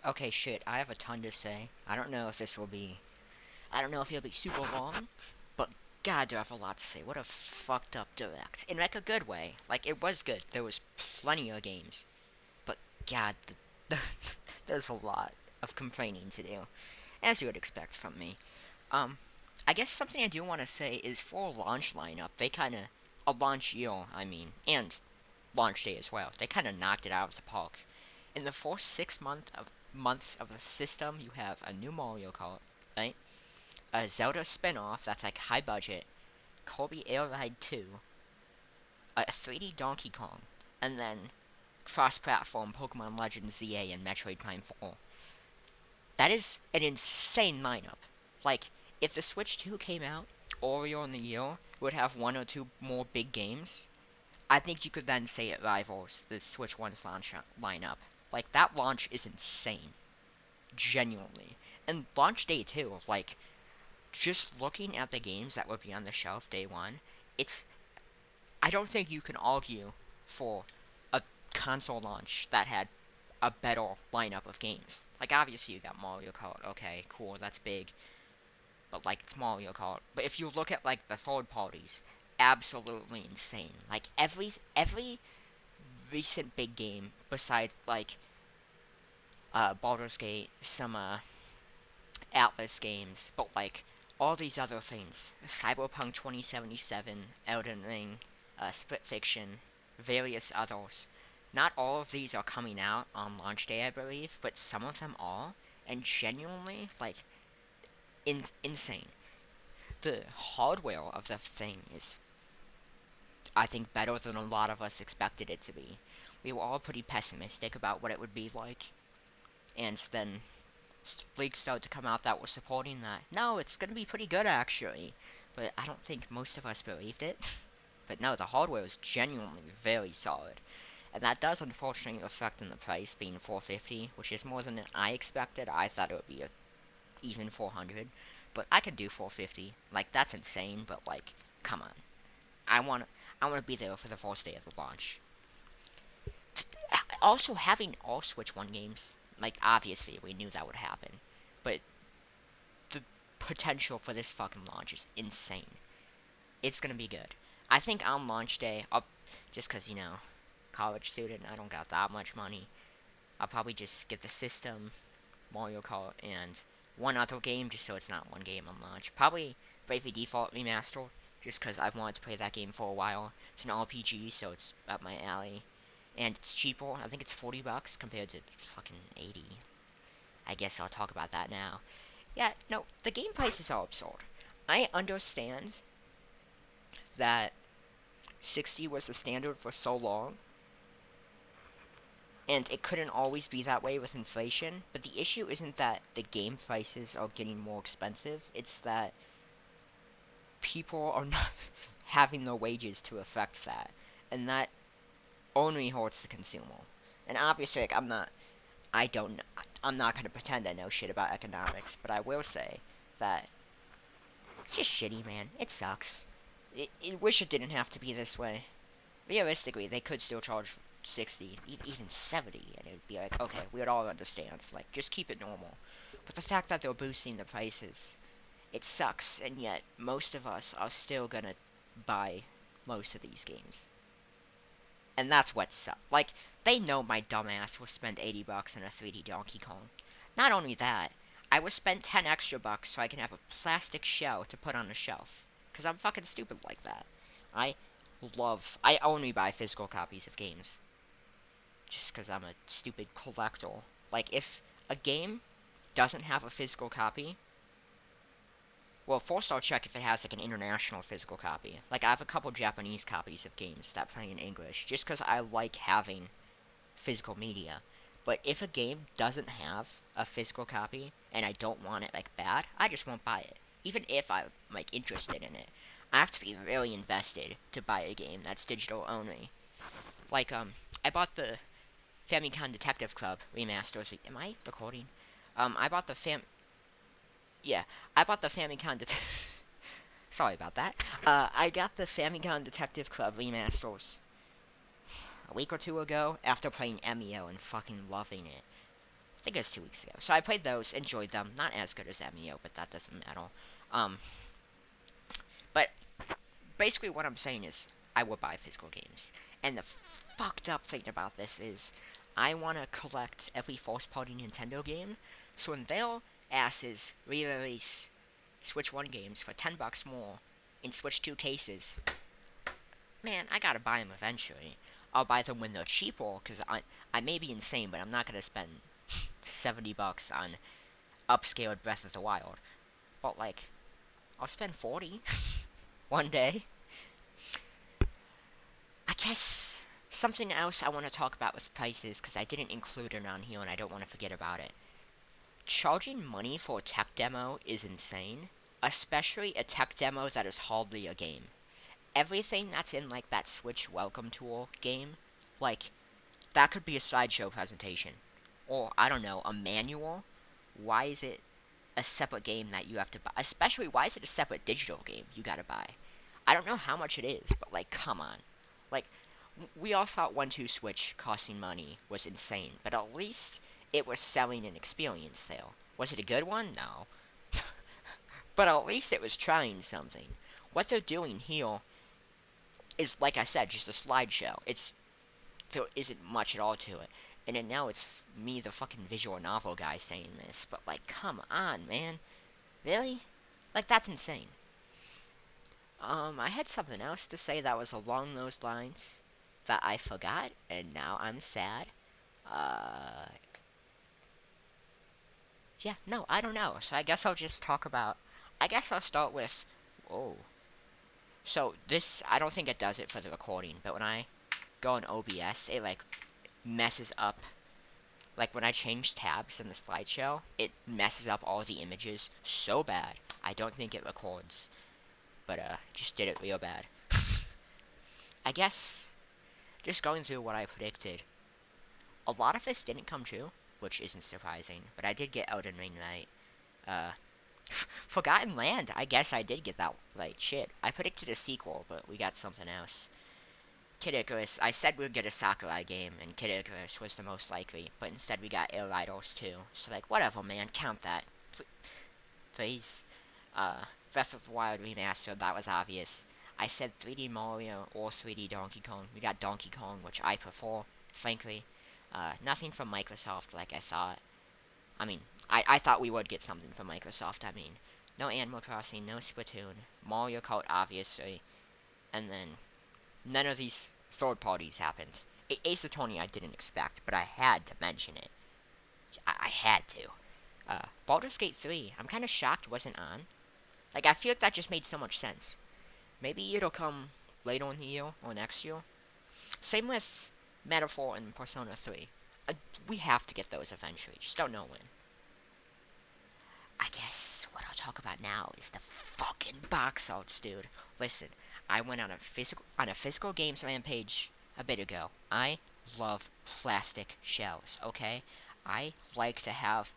Okay, shit, I have a ton to say. I don't know if it'll be super long, but god, do I have a lot to say. What a fucked up direct. In like a good way. Like, it was good. There was plenty of games. But god, there's a lot of complaining to do. As you would expect from me. Um, I guess something I do want to say is for launch lineup, they kinda, a launch year, I mean, and launch day as well, they kinda knocked it out of the park. In the first 6 months of the system, you have a new Mario Kart, right? A Zelda spin-off that's like high budget, Kirby Air Ride 2, a 3D Donkey Kong, and then cross-platform Pokemon Legends ZA and Metroid Prime 4. That is an insane lineup. Like, if the Switch 2 came out earlier in the year, would have one or two more big games, I think you could then say it rivals the Switch 1's launch lineup. Like, that launch is insane. Genuinely. And launch day too, like, just looking at the games that would be on the shelf day one, it's I don't think you can argue for a console launch that had a better lineup of games. Like obviously you got Mario Kart, okay, cool, that's big, but like it's Mario Kart. But if you look at like the third parties, absolutely insane. Like every recent big game besides like Baldur's Gate, some Atlas games, but like all these other things, Cyberpunk 2077, Elden Ring, Split Fiction, various others. Not all of these are coming out on launch day, I believe, but some of them are, and genuinely, like, insane. The hardware of the thing is, I think, better than a lot of us expected it to be. We were all pretty pessimistic about what it would be like, and then leaks started to come out that were supporting that. No, it's going to be pretty good actually. But I don't think most of us believed it. But no, the hardware is genuinely very solid. And that does unfortunately affect in the price being 450, which is more than I expected. I thought it would be even 400, but I can do 450. Like that's insane, but like come on. I want I want to be there for the first day of the launch. Also having all Switch 1 games, like obviously we knew that would happen, but the potential for this fucking launch is insane. It's gonna be good. I think on launch day, just cause college student, I don't got that much money. I'll probably just get the system, Mario Kart, and one other game, just so it's not one game on launch. Probably Bravely Default Remastered, just cause I've wanted to play that game for a while. It's an RPG, so it's up my alley, and it's cheaper. I think it's $40 compared to fucking 80. I guess I'll talk about that now. Yeah, no, the game prices are absurd. I understand that 60 was the standard for so long, and it couldn't always be that way with inflation, but the issue isn't that the game prices are getting more expensive, it's that people are not having their wages to affect that, and that only hurts the consumer. And obviously, like, I don't, I'm not gonna pretend I know shit about economics, but I will say that it's just shitty, man. It sucks. I wish it didn't have to be this way. Realistically, they could still charge 60, even 70, and it would be like, okay, we would all understand. Like, just keep it normal. But the fact that they're boosting the prices, it sucks, and yet most of us are still gonna buy most of these games. And that's what sucks. Like, they know my dumbass will spend $80 on a 3D Donkey Kong. Not only that, I will spend 10 extra bucks so I can have a plastic shell to put on a shelf. Because I'm fucking stupid like that. I I only buy physical copies of games. Just because I'm a stupid collector. Like, if a game doesn't have a physical copy, well, first I'll check if it has, like, an international physical copy. Like, I have a couple Japanese copies of games that play in English, just because I like having physical media. But if a game doesn't have a physical copy, and I don't want it, like, bad, I just won't buy it. Even if I'm, like, interested in it. I have to be really invested to buy a game that's digital only. Like, I bought the Famicom Detective Club remasters. Am I recording? I bought the Yeah, I bought the Famicom Sorry about that. I got the Famicom Detective Club remasters a week or two ago after playing Emio and fucking loving it. think it was 2 weeks ago. So I played those, enjoyed them. Not as good as Amio, but that doesn't matter. Um, but basically what I'm saying is I will buy physical games. And the fucked up thing about this is I want to collect every first party Nintendo game. So when their asses re-release Switch 1 games for $10 more in Switch 2 cases, man, I gotta buy them eventually. I'll buy them when they're cheaper, because I may be insane, but I'm not gonna spend $70 on upscaled Breath of the Wild. But, like, I'll spend 40 one day. I guess something else I want to talk about with prices, because I didn't include it on here and I don't want to forget about it. Charging money for a tech demo is insane, especially a tech demo that is hardly a game. Everything that's in, like, that Switch Welcome Tour game, like, that could be a slideshow presentation. Or, I don't know, a manual? Why is it a separate game that you have to buy? Especially, why is it a separate digital game you gotta buy? I don't know how much it is, but, like, come on. Like, we all thought 1-2 Switch costing money was insane, but at least it was selling an experience sale. Was it a good one? No. But at least it was trying something. What they're doing here is, like I said, just a slideshow. There isn't much at all to it. And then now it's me, the fucking visual novel guy, saying this. But, like, come on, man. Really? Like, that's insane. I had something else to say that was along those lines that I forgot, and now I'm sad. Uh, yeah, no, I don't know. So I guess I'll just talk about. I guess I'll start with. Oh. So this, I don't think it does it for the recording, but when I go on OBS, it, like, messes up. Like, when I change tabs in the slideshow, it messes up all the images so bad. I don't think it records. But, just did it real bad. I guess, just going through what I predicted, a lot of this didn't come true, which isn't surprising, but I did get Elden Ring right. Uh, Forgotten Land, I guess I did get that right. Shit, I predicted a sequel, but we got something else. Kid Icarus, I said we'd get a Sakurai game, and Kid Icarus was the most likely, but instead we got Air Idols 2. So, like, whatever, man, count that. Please. Breath of the Wild Remastered, that was obvious. I said 3D Mario or 3D Donkey Kong. We got Donkey Kong, which I prefer, frankly. Nothing from Microsoft like I thought. I mean, I thought we would get something from Microsoft, I mean. No Animal Crossing, no Splatoon, Mario Kart, obviously, and then none of these third parties happened. Ace Attorney I didn't expect, but I had to mention it. I had to. Baldur's Gate 3, I'm kind of shocked wasn't on. Like, I feel like that just made so much sense. Maybe it'll come later in the year or next year. Same with Metaphor and Persona 3. We have to get those eventually, just don't know when. I guess what I'll talk about now is the fucking box arts, dude. Listen, I went on a physical games rampage a bit ago. I love plastic shells, okay? I like to have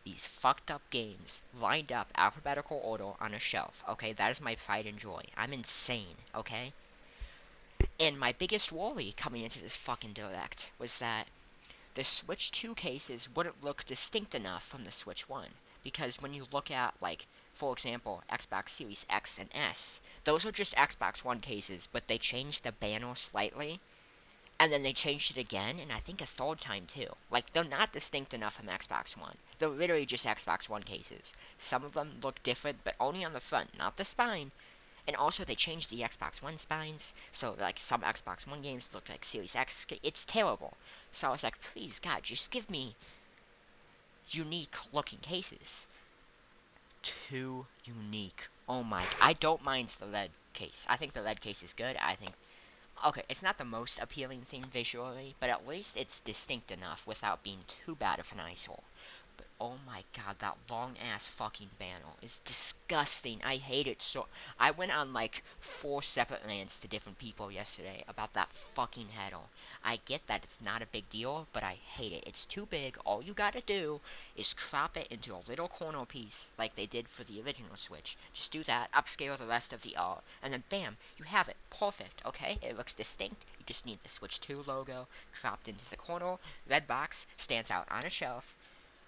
these fucked up games lined up alphabetical order on a shelf, okay? That is my pride and joy. I'm insane, okay? And my biggest worry coming into this fucking direct was that the Switch 2 cases wouldn't look distinct enough from the Switch 1. Because when you look at, like, for example, Xbox Series X and S, those are just Xbox One cases, but they changed the banner slightly, and then they changed it again, and I think a third time too. Like, they're not distinct enough from Xbox One. They're literally just Xbox One cases. Some of them look different, but only on the front, not the spine. And also, they changed the Xbox One spines, so, like, some Xbox One games look like Series X. It's terrible. So I was like, please, God, just give me unique-looking cases. Too unique. Oh my, I don't mind the red case. I think the red case is good. I think, okay, it's not the most appealing thing visually, but at least it's distinct enough without being too bad of an eyesore. But oh my god, that long ass fucking banner is disgusting. I hate it so. I went on like 4 separate rants to different people yesterday about that fucking header. I get that it's not a big deal, but I hate it. It's too big. All you gotta do is crop it into a little corner piece like they did for the original Switch. Just do that, upscale the rest of the art, and then bam, you have it. Perfect, okay? It looks distinct. You just need the Switch 2 logo cropped into the corner. Red box stands out on a shelf.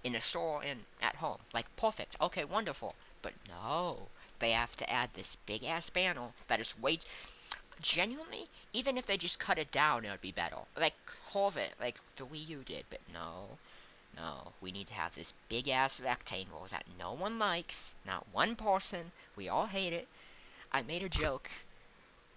in a store and at home. Like, perfect. Okay, wonderful. But no, they have to add this big ass panel that is way genuinely. Even if they just cut it down, it would be better. Like, halve it, like the Wii U did. But no, no, we need to have this big ass rectangle that no one likes, not one person. We all hate it. I made a joke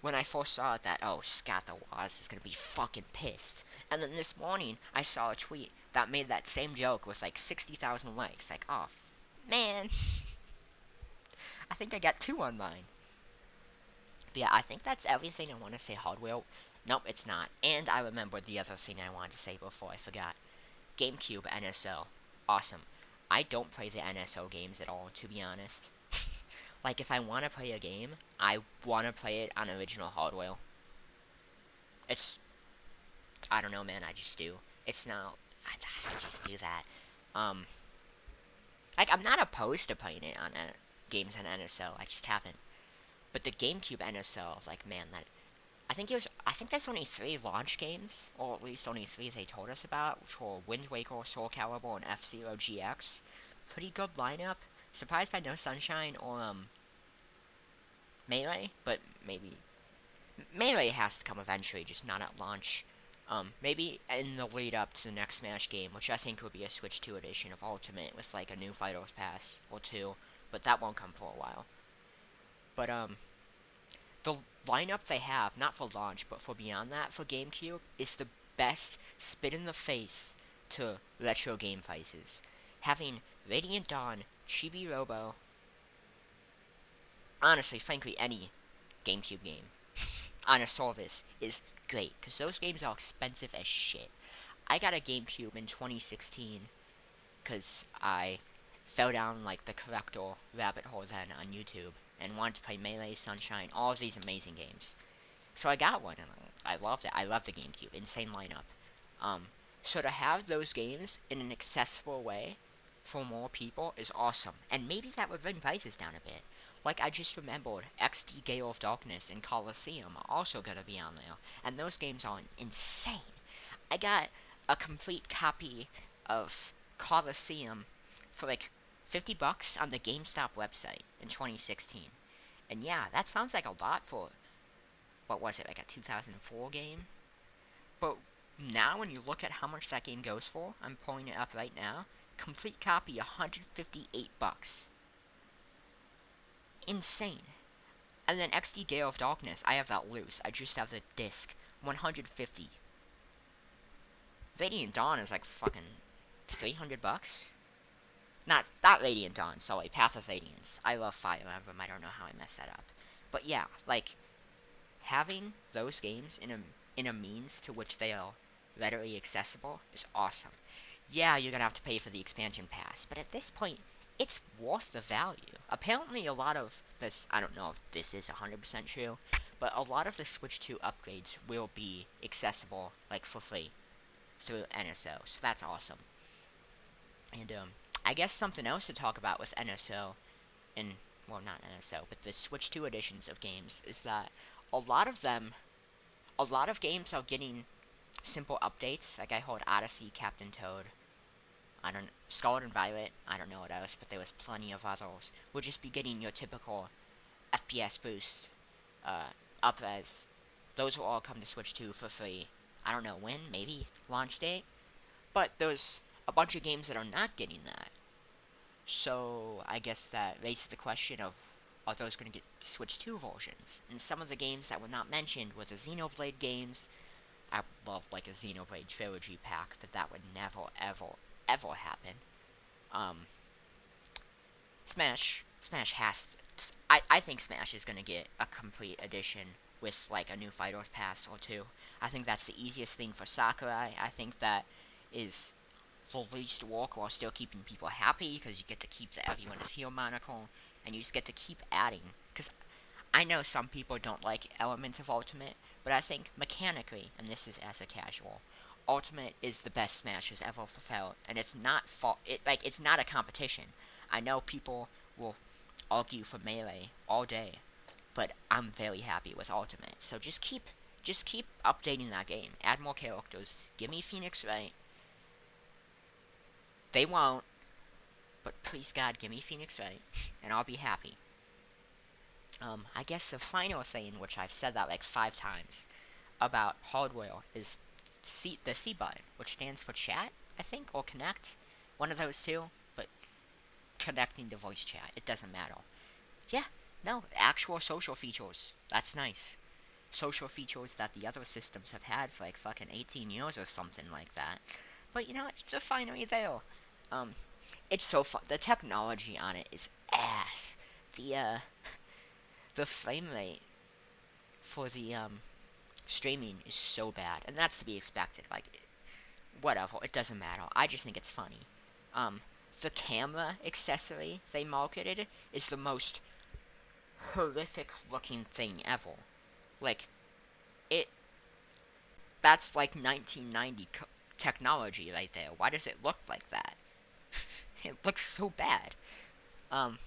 when I first saw it that, oh, Scott the Woz is gonna be fucking pissed. And then this morning, I saw a tweet that made that same joke with like 60,000 likes. Like, oh, man. I think I got two on mine. But yeah, I think that's everything I want to say hardware. Nope, it's not. And I remembered the other thing I wanted to say before I forgot. GameCube NSO. Awesome. I don't play the NSO games at all, to be honest. Like, if I want to play a game, I want to play it on original hardware. It's, I don't know, man, I just do. It's not, I just do that. Um, like, I'm not opposed to playing it on games on NSO, I just haven't. But the GameCube NSO, like, man, that, I think there's only 3 launch games, or at least only 3 they told us about, which were Wind Waker, Soul Calibur, and F-Zero GX. Pretty good lineup. Surprised by no Sunshine or, Melee, but maybe Melee has to come eventually, just not at launch. Maybe in the lead up to the next Smash game, which I think would be a Switch 2 edition of Ultimate with like a new Fighters Pass or two, but that won't come for a while. But the lineup they have, not for launch, but for beyond that, for GameCube, is the best spit in the face to retro game prices. Having Radiant Dawn, Chibi Robo, honestly, frankly, any GameCube game on a service is great, because those games are expensive as shit. I got a GameCube in 2016 because I fell down like the collector rabbit hole then on YouTube and wanted to play Melee, Sunshine, all of these amazing games. So I got one and I loved it. I love the GameCube. Insane lineup. Um, so to have those games in an accessible way for more people is awesome. And maybe that would bring prices down a bit. Like I just remembered, XD Gale of Darkness and Coliseum are also gonna be on there. And those games are insane. I got a complete copy of Coliseum for like $50 on the GameStop website in 2016. And yeah, that sounds like a lot for, what was it, like a 2004 game? But now when you look at how much that game goes for, I'm pulling it up right now, complete copy $158. Insane. And then XD Gale of Darkness, I have that loose. I just have the disc. 150. Radiant Dawn is like fucking $300. Not Radiant Dawn, sorry, Path of Radiance. I love Fire Emblem, I don't know how I messed that up. But yeah, like, having those games in a means to which they are readily accessible is awesome. Yeah, you're gonna have to pay for the expansion pass, but at this point, it's worth the value. Apparently a lot of this, I don't know if this is 100% true, but a lot of the Switch 2 upgrades will be accessible, like, for free through NSO, so that's awesome. And, I guess something else to talk about with NSO, and, well, not NSO, but the Switch 2 editions of games, is that a lot of games are getting simple updates. Like I heard Odyssey, Captain Toad, I don't, Scarlet and Violet, I don't know what else, but there was plenty of others. We'll just be getting your typical FPS boost, up as those will all come to Switch 2 for free. I don't know when, maybe launch date, but there's a bunch of games that are not getting that. So I guess that raises the question of, are those going to get Switch 2 versions? And some of the games that were not mentioned were the Xenoblade games. I would love like a Xenoblade trilogy pack, but that would never, ever, ever happen. Smash has to, I think Smash is going to get a complete edition with like a new Fighters Pass or two. I think that's the easiest thing for Sakurai. I think that is the least work while still keeping people happy, because you get to keep the Everyone is Here monocle, and you just get to keep adding. Because I know some people don't like elements of Ultimate, but I think mechanically, and this is as a casual, Ultimate is the best Smash has ever fulfilled, and it's not it's not a competition. I know people will argue for Melee all day, but I'm very happy with Ultimate. So just keep updating that game. Add more characters. Give me Phoenix Wright. They won't. But please God, give me Phoenix Wright, and I'll be happy. I guess the final thing, which I've said that like 5 times, about hardware is the C button, which stands for chat, I think, or connect. One of those two, but connecting to voice chat, it doesn't matter. Yeah, no, actual social features. That's nice. Social features that the other systems have had for like fucking 18 years or something like that. But you know, it's finally there. Um, it's so fun. The technology on it is ass. The frame rate for the streaming is so bad, and that's to be expected. Like, whatever, it doesn't matter. I just think it's funny. Um, the camera accessory they marketed is the most horrific looking thing ever. Like, it that's like 1990 technology right there. Why does it look like that? It looks so bad. Um,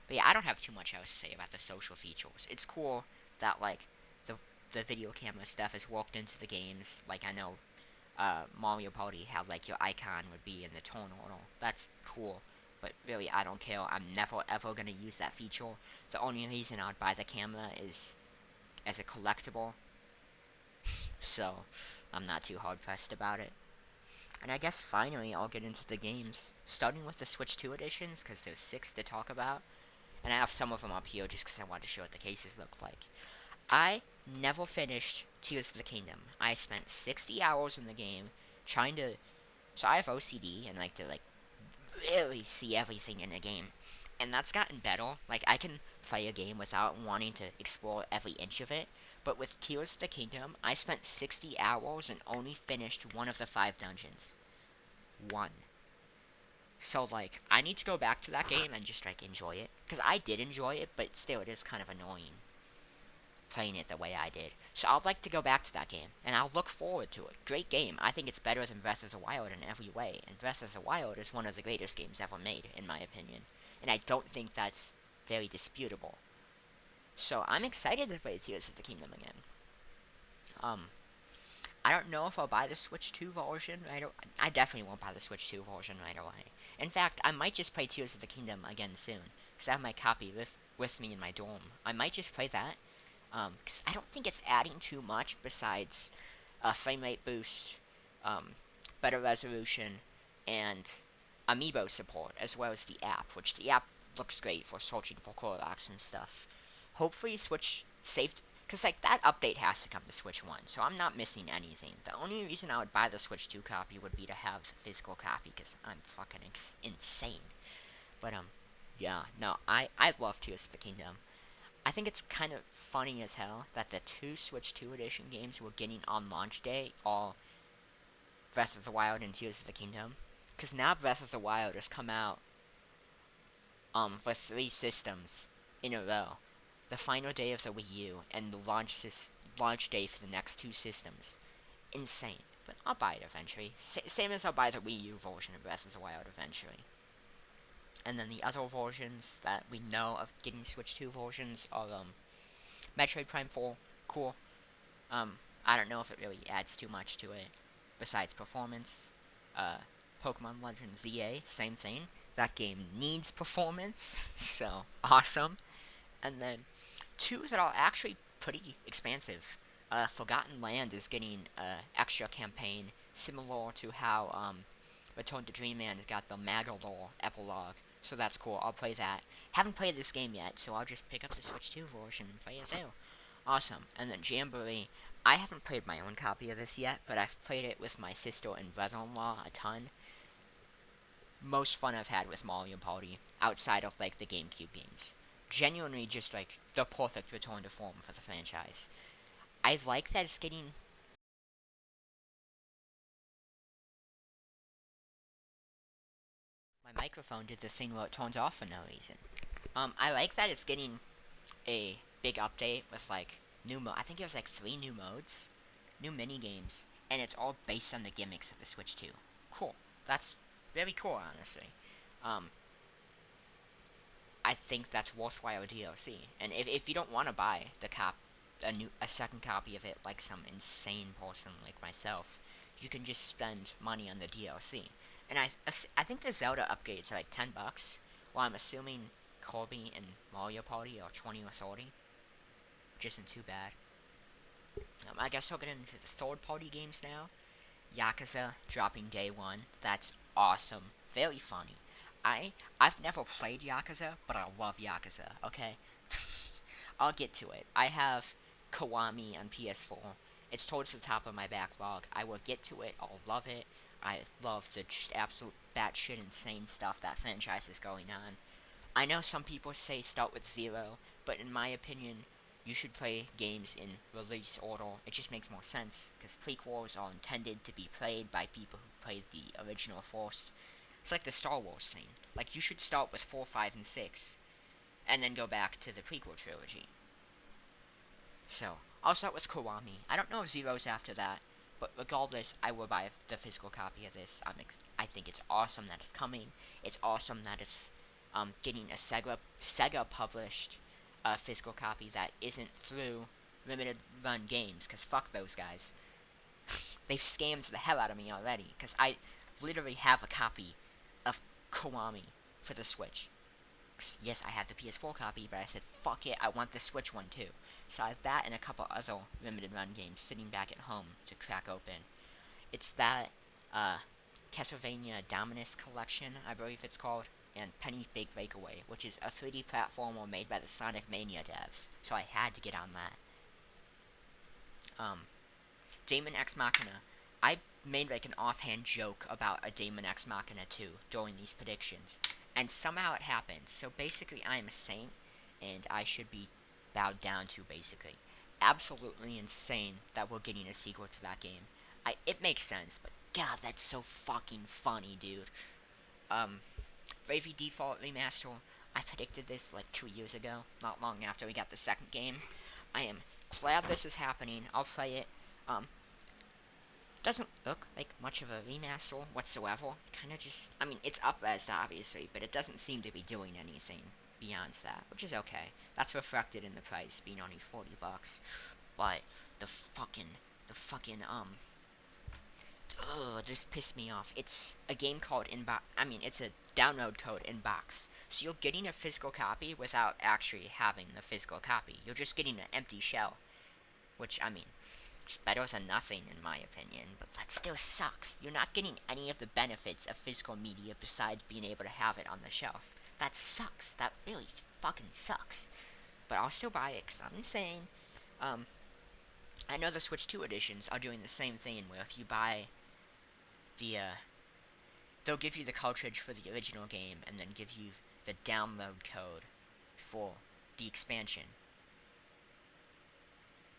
but yeah, I don't have too much else to say about the social features. It's cool that like the the video camera stuff is worked into the games. Like I know Mario Party how like your icon would be in the turn order. That's cool. But really, I don't care. I'm never ever gonna use that feature. The only reason I'd buy the camera is as a collectible. So I'm not too hard pressed about it. And I guess finally I'll get into the games, starting with the Switch 2 editions, because there's 6 to talk about. And I have some of them up here just because I wanted to show what the cases look like. I never finished Tears of the Kingdom. I spent 60 hours in the game trying to. So I have OCD and like to like really see everything in a game. And that's gotten better. Like I can play a game without wanting to explore every inch of it. But with Tears of the Kingdom, I spent 60 hours and only finished one of the 5 dungeons. One. So like I need to go back to that game and just like enjoy it. Because I did enjoy it, but still it is kind of annoying playing it the way I did. So I'd like to go back to that game, and I'll look forward to it. Great game. I think it's better than Breath of the Wild in every way, and Breath of the Wild is one of the greatest games ever made, in my opinion. And I don't think that's very disputable. So I'm excited to play Tears of the Kingdom again. Um, I don't know if I'll buy the Switch 2 version right away. I definitely won't buy the Switch 2 version right away. In fact, I might just play Tears of the Kingdom again soon, because I have my copy with me in my dorm. I might just play that, because I don't think it's adding too much besides a frame rate boost, um, better resolution, and amiibo support, as well as the app, which the app looks great for searching for Korvox and stuff. Hopefully Switch saved, because like that update has to come to Switch 1, so I'm not missing anything. The only reason I would buy the Switch 2 copy would be to have the physical copy, because I'm fucking insane. But yeah, no, I love Tears of the Kingdom. I think it's kind of funny as hell that the 2 Switch 2 edition games we're getting on launch day are Breath of the Wild and Tears of the Kingdom. Because now Breath of the Wild has come out for 3 systems in a row. The final day of the Wii U and the launch day for the next 2 systems. Insane. But I'll buy it eventually. Same as I'll buy the Wii U version of Breath of the Wild eventually. And then the other versions that we know of getting Switch 2 versions are Metroid Prime 4, cool. I don't know if it really adds too much to it besides performance. Uh, Pokemon Legends ZA, same thing. That game needs performance, so awesome. And then 2 that are actually pretty expansive. Forgotten Land is getting an extra campaign, similar to how Return to Dreamland got the Magolor epilogue. So that's cool. I'll play that. Haven't played this game yet, so I'll just pick up the Switch 2 version and play it there. Awesome. And then Jamboree. I haven't played my own copy of this yet, but I've played it with my sister and brother-in-law a ton. Most fun I've had with Mario Party, outside of like the GameCube games. Genuinely just like the perfect return to form for the franchise. I like that it's getting. My microphone did the thing where it turns off for no reason. I like that it's getting a big update with like I think it was like 3 new modes, new mini games, and it's all based on the gimmicks of the Switch 2. Cool. That's very cool, honestly. Um, I think that's worthwhile DLC. And if you don't want to buy a second copy of it like some insane person like myself, you can just spend money on the DLC. And I think the Zelda upgrades are like $10. Well, I'm assuming Kirby and Mario Party are 20 or 30, which isn't too bad. I guess we'll get into the third-party games now. Yakuza dropping day one. That's awesome. Very funny. I've never played Yakuza, but I love Yakuza. Okay, I'll get to it. I have Kiwami on PS4. It's towards the top of my backlog. I will get to it. I'll love it. I love the just absolute batshit insane stuff that franchise is going on. I know some people say start with Zero, but in my opinion, you should play games in release order. It just makes more sense, because prequels are intended to be played by people who played the original first. It's like the Star Wars thing. Like, you should start with 4, 5, and 6, and then go back to the prequel trilogy. So, I'll start with Kiwami. I don't know if Zero's after that, but regardless, I will buy the physical copy of this. I think it's awesome that it's coming. It's awesome that it's getting a Sega published physical copy that isn't through limited run games, because fuck those guys. They've scammed the hell out of me already, because I literally have a copy of Kiwami for the Switch. Yes, I have the PS4 copy, but I said, fuck it, I want the Switch one too. So I have that and a couple other limited run games sitting back at home to crack open. It's that, Castlevania Dominus Collection, I believe it's called, and Penny's Big Breakaway, which is a 3D platformer made by the Sonic Mania devs, so I had to get on that. Daemon X Machina. I made like an offhand joke about a Daemon X Machina 2 during these predictions, and somehow it happened. So basically, I am a saint, and I should be bowed down to, basically. Absolutely insane that we're getting a sequel to that game. It makes sense, but god, that's so fucking funny, dude. Bravely Default Remaster. I predicted this like 2 years ago, not long after we got the second game. I am glad this is happening. I'll play it. Doesn't look like much of a remaster whatsoever. Kind of just, I mean, it's up-res obviously, but it doesn't seem to be doing anything beyond that, which is okay. That's reflected in the price being only $40. But the fucking this pissed me off. It's a game called Inbox. I mean, it's a download code Inbox. So you're getting a physical copy without actually having the physical copy. You're just getting an empty shell, which, I mean, it's better than nothing in my opinion, but that still sucks. You're not getting any of the benefits of physical media besides being able to have it on the shelf. That sucks. That really fucking sucks. But I'll still buy it because I'm insane. I know the Switch 2 editions are doing the same thing where if you buy the, they'll give you the cartridge for the original game and then give you the download code for the expansion.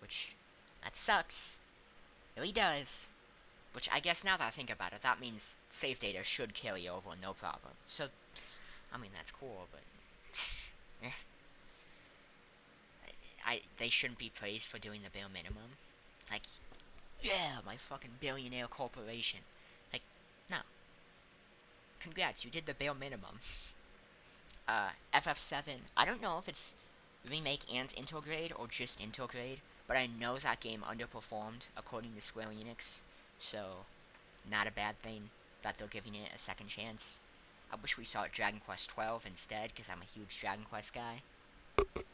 Which, that sucks. Really does. Which I guess now that I think about it, that means save data should carry over no problem. So, I mean, that's cool, but they shouldn't be praised for doing the bare minimum. Like, yeah, my fucking billionaire corporation. Like, no. Congrats, you did the bare minimum. FF7, I don't know if it's remake and intergrade or just intergrade, but I know that game underperformed according to Square Enix, so not a bad thing that they're giving it a second chance. I wish we saw Dragon Quest 12 instead, because I'm a huge Dragon Quest guy.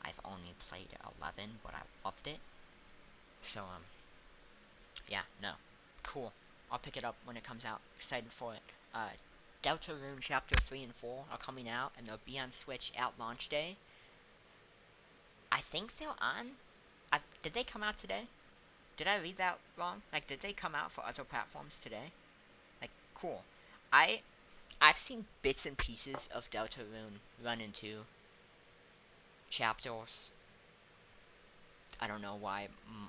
I've only played 11, but I loved it. So, yeah, no. Cool. I'll pick it up when it comes out. Excited for it. Deltarune Chapter 3 and 4 are coming out, and they'll be on Switch at launch day. I think they're on... did they come out today? Did I read that wrong? Like, did they come out for other platforms today? Like, cool. I've seen bits and pieces of Deltarune run into chapters. I don't know why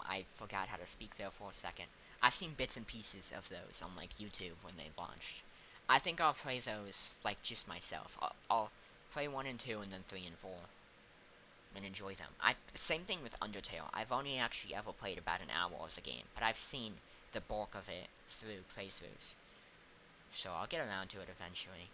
I forgot how to speak there for a second. I've seen bits and pieces of those on like YouTube when they launched. I think I'll play those like just myself. I'll play 1 and 2 and then 3 and 4 and enjoy them. Same thing with Undertale. I've only actually ever played about an hour of the game, but I've seen the bulk of it through playthroughs. So I'll get around to it eventually.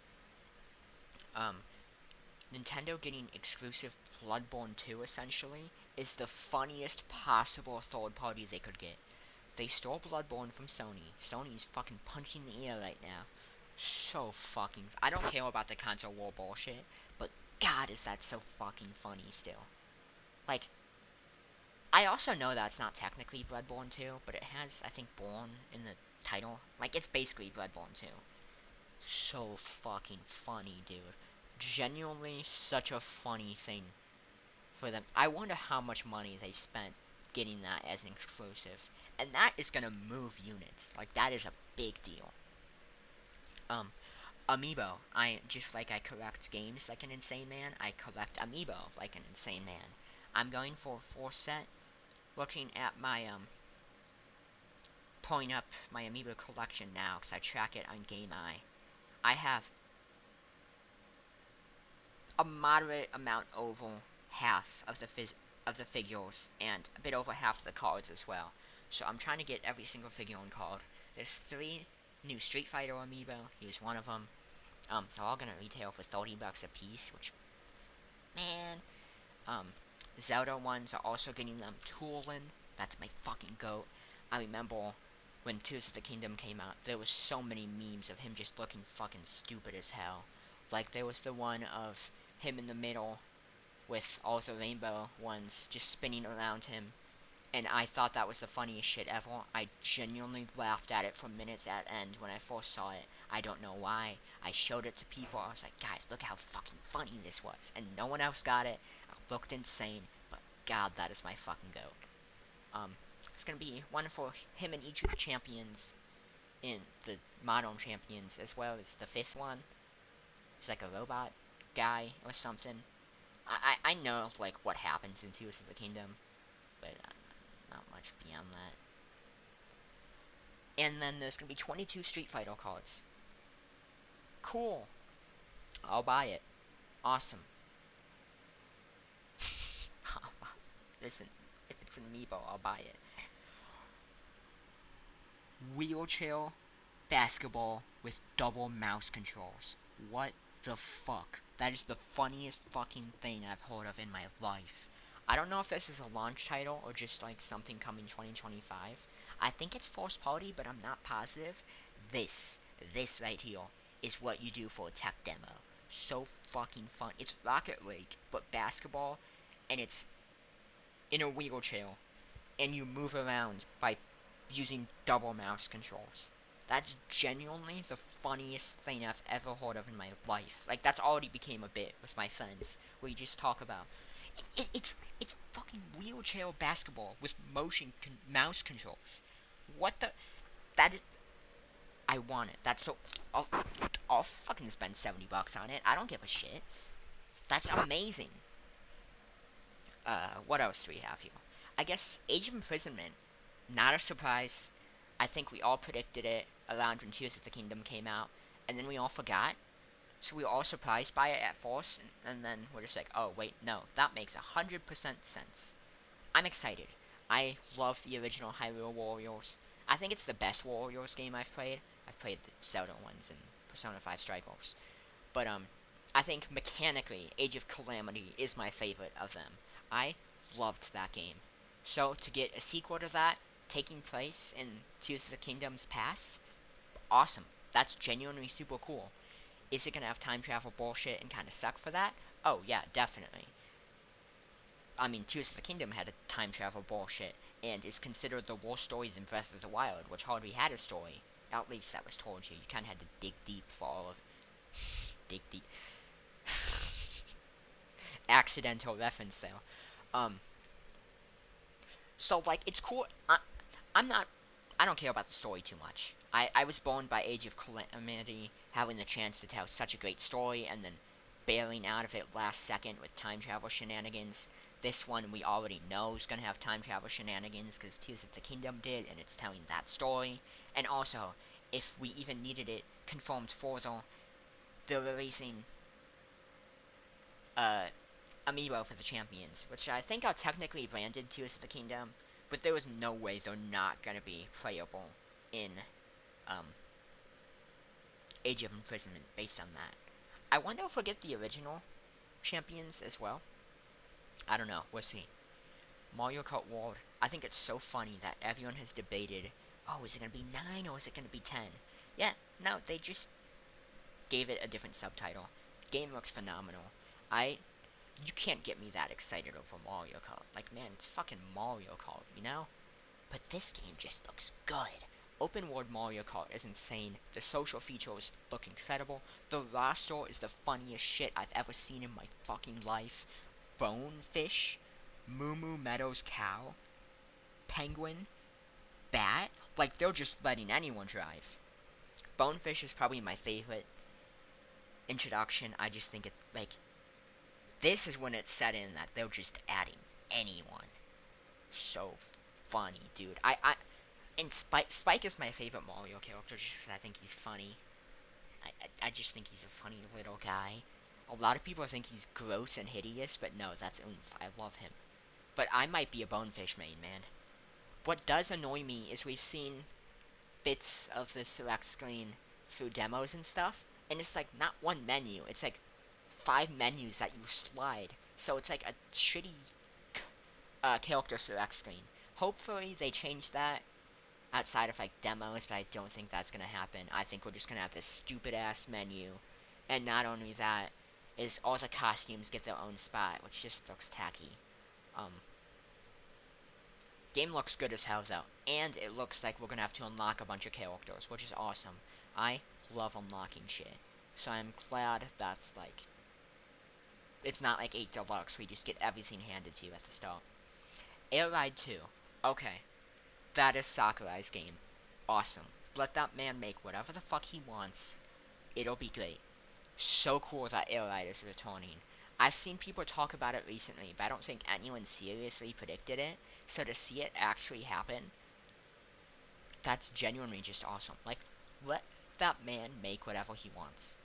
Nintendo getting exclusive Bloodborne 2 essentially is the funniest possible third party they could get. They stole Bloodborne from Sony. Sony's fucking punching the air right now. So fucking. I don't care about the console war bullshit, but God, is that so fucking funny still. Like, I also know that's not technically Bloodborne 2, but it has, I think, Born in the title. Like, it's basically Bloodborne 2. So fucking funny, dude. Genuinely such a funny thing for them. I wonder how much money they spent getting that as an exclusive. And that is gonna move units. Like, that is a big deal. Um, Amiibo. I just like I collect games like an insane man, I collect Amiibo like an insane man. I'm going for a 4 set. Looking at my pulling up my Amiibo collection now because I track it on Game Eye. I have a moderate amount over half of the figures and a bit over half of the cards as well. So I'm trying to get every single figure and card. There's 3 new Street Fighter Amiibo. Here's one of them. They're all gonna retail for $30 a piece, which, man. Zelda ones are also getting them. Toolin, that's my fucking goat. I remember when Tears of the Kingdom came out, there was so many memes of him just looking fucking stupid as hell. Like, there was the one of him in the middle with all the rainbow ones just spinning around him, and I thought that was the funniest shit ever. I genuinely laughed at it for minutes at end when I first saw it. I don't know why. I showed it to people. I was like, guys, look how fucking funny this was. And no one else got it. I looked insane, but God, that is my fucking goat. It's gonna be one for him and each of the champions in the modern champions, as well as the 5th one. He's like a robot guy or something. I know, like, what happens in Tears of the Kingdom, but not much beyond that. And then there's gonna be 22 Street Fighter cards. Cool. I'll buy it. Awesome. Listen, if it's an amiibo, I'll buy it. Wheelchair basketball with double mouse controls. What the fuck? That is the funniest fucking thing I've heard of in my life. I don't know if this is a launch title or just like something coming 2025. I think it's first party, but I'm not positive. This right here is what you do for a tech demo. So fucking fun. It's Rocket League, but basketball, and it's in a wheelchair, and you move around by using double mouse controls. That's genuinely the funniest thing I've ever heard of in my life. Like, that's already became a bit with my friends, where you just talk about it's fucking wheelchair basketball with mouse controls. What the? That is. I want it. That's so. I'll fucking spend $70 on it. I don't give a shit. That's amazing. What else do we have here? I guess Age of Imprisonment. Not a surprise. I think we all predicted it around when Tears of the Kingdom came out, and then we all forgot. So we were all surprised by it at first, and then we're just like, oh wait, no, that makes 100% sense. I'm excited. I love the original Hyrule Warriors. I think it's the best Warriors game I've played. I've played the Zelda ones and Persona 5 Strikers. But I think mechanically, Age of Calamity is my favorite of them. I loved that game. So to get a sequel to that, taking place in Tears of the Kingdom's past, awesome. That's genuinely super cool. Is it gonna have time travel bullshit and kind of suck for that? Oh yeah, definitely. I mean, Tears of the Kingdom had a time travel bullshit and is considered the worst story than Breath of the Wild, which hardly had a story. At least that was told you. You kind of had to dig deep for all of dig deep. Accidental reference there. Um, so like it's cool. I'm not. I don't care about the story too much. I was born by Age of Calamity, having the chance to tell such a great story, and then bailing out of it last second with time travel shenanigans. This one we already know is gonna have time travel shenanigans because Tears of the Kingdom did, and it's telling that story. And also, if we even needed it confirmed further, they're releasing uh, amiibo for the champions, which I think are technically branded Tears of the Kingdom, but there was no way they're not gonna be playable in um, Age of Imprisonment based on that. I wonder if we'll get the original champions as well. I don't know. We'll see. Mario Kart World. I think it's so funny that everyone has debated, oh, is it gonna be 9 or is it gonna be 10? Yeah, no, they just gave it a different subtitle. Game looks phenomenal. I You can't get me that excited over Mario Kart. Like, man, it's fucking Mario Kart, you know? But this game just looks good. Open world Mario Kart is insane. The social features look incredible. The roster is the funniest shit I've ever seen in my fucking life. Bonefish, Moo Moo Meadows cow, penguin, bat. Like, they're just letting anyone drive. Bonefish is probably my favorite introduction. I just think it's like, this is when it set in that they're just adding anyone. So funny, dude. And Spike is my favorite Mario character just because I think he's funny. I just think he's a funny little guy. A lot of people think he's gross and hideous, but no, that's oomph. I love him. But I might be a Bonefish main, man. What does annoy me is we've seen bits of the select screen through demos and stuff, and it's like not one menu, it's like 5 menus that you slide. So it's like a shitty character select screen. Hopefully they change that outside of like demos, but I don't think that's gonna happen. I think we're just gonna have this stupid ass menu, and not only that, is all the costumes get their own spot, which just looks tacky. Um, Game looks good as hell though, and it looks like we're gonna have to unlock a bunch of characters, which is awesome. I love unlocking shit, so I'm glad that's like, it's not like 8 Deluxe, we just get everything handed to you at the start. Air Ride 2, okay, that is Sakurai's game. Awesome. Let that man make whatever the fuck he wants. It'll be great. So cool that Air Ride is returning. I've seen people talk about it recently, but I don't think anyone seriously predicted it. So to see it actually happen, that's genuinely just awesome. Like, let that man make whatever he wants.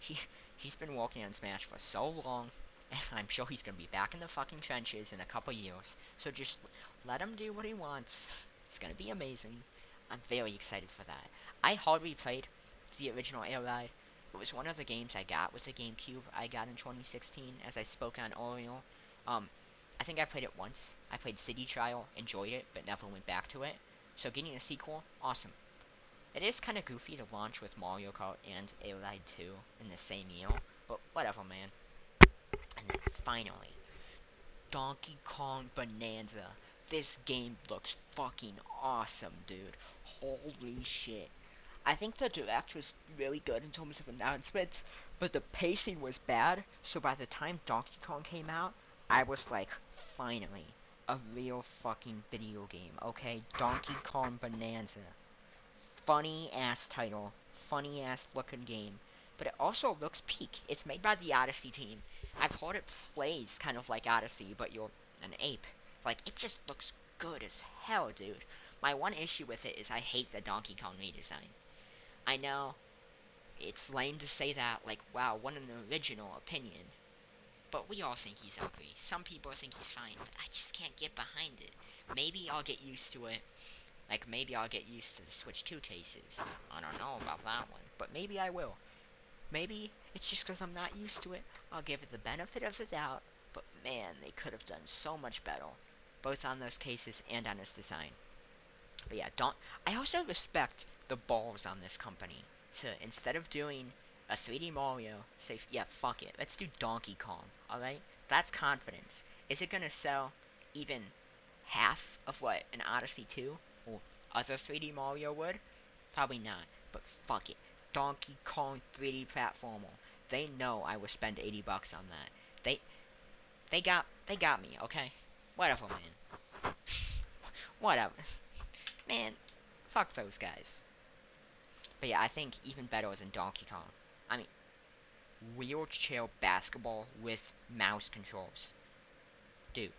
He he's been working on Smash for so long, and I'm sure he's gonna be back in the fucking trenches in a couple years. So just let him do what he wants. It's gonna be amazing. I'm very excited for that. I hardly played the original Air Ride. It was one of the games I got with the GameCube I got in 2016, as I spoke on earlier. Um, I think I played it once. I played City Trial, enjoyed it, but never went back to it. So getting a sequel, awesome. It is kind of goofy to launch with Mario Kart and Air Ride 2 in the same year, but whatever, man. And then finally, Donkey Kong Bonanza. This game looks fucking awesome, dude. Holy shit. I think the direct was really good in terms of announcements, but the pacing was bad, so by the time Donkey Kong came out, I was like, finally, a real fucking video game, okay? Donkey Kong Bonanza. Funny ass title, funny ass looking game, but it also looks peak. It's made by the Odyssey team. I've heard it plays kind of like Odyssey, but you're an ape. Like, it just looks good as hell, dude. My one issue with it is I hate the Donkey Kong redesign. I know it's lame to say that, like, wow, what an original opinion. But we all think he's ugly. Some people think he's fine, but I just can't get behind it. Maybe I'll get used to it. Like, maybe I'll get used to the Switch 2 cases. I don't know about that one, but maybe I will. Maybe it's just because I'm not used to it. I'll give it the benefit of the doubt, but man, they could have done so much better. Both on those cases and on its design. But yeah, don't. I also respect the balls on this company to, instead of doing a 3D Mario, say, yeah, fuck it, let's do Donkey Kong, alright? That's confidence. Is it gonna sell even half of what an Odyssey 2 or other 3D Mario would? Probably not, but fuck it. Donkey Kong 3D platformer. They know I would spend $80 on that. They got me, okay? Whatever, man. Whatever. Man, fuck those guys. But yeah, I think even better than Donkey Kong. I mean, wheelchair basketball with mouse controls. Dude,